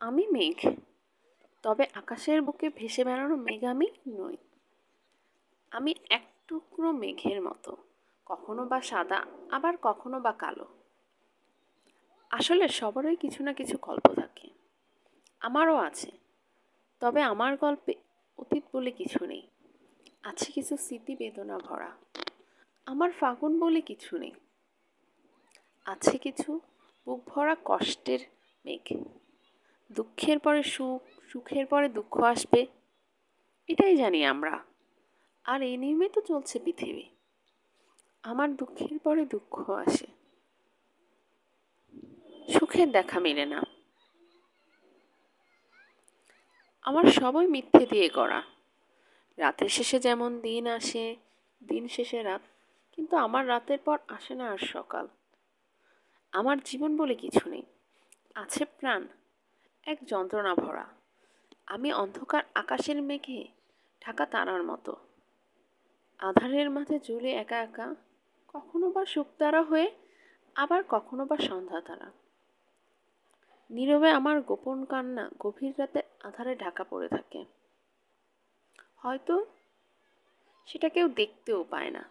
আমি মেঘ, তবে আকাশের বুকে ভেসে বেড়ানো মেঘ আমি নই। আমি এক টুকরো মেঘের মতো, কখনো বা সাদা, আবার কখনো বা কালো। আসলে সবারই কিছু না কিছু গল্প থাকে, আমারও আছে। তবে আমার গল্পে অতীত বলে কিছু নেই, আছে কিছু স্মৃতি বেদনা ভরা। আমার ফাগুন বলে কিছু নেই, আছে কিছু বুক ভরা কষ্টের মেঘ। দুঃখের পরে সুখ, সুখের পরে দুঃখ আসবে, এটাই জানি আমরা। আর এই নিয়মে তো চলছে পৃথিবী। আমার দুঃখের পরে দুঃখ আসে, সুখের দেখা মেলে না। আমার সবই মিথ্যে দিয়ে গড়া। রাতের শেষে যেমন দিন আসে, দিন শেষে রাত, কিন্তু আমার রাতের পর আসে না আর সকাল। আমার জীবন বলে কিছু নেই, আছে প্রাণ, এক যন্ত্রণা ভরা। আমি অন্ধকার আকাশের মেঘে ঢাকা তারার মতো, আঁধারের মাঝে জ্বলে একা একা, কখনো বা শুকতারা হয়ে, আবার কখনো বা সন্ধ্যা তারা। নীরবে আমার গোপন কান্না গভীর রাতে আঁধারে ঢাকা পড়ে থাকে। হয়তো সেটা কেউ দেখতেও পায় না।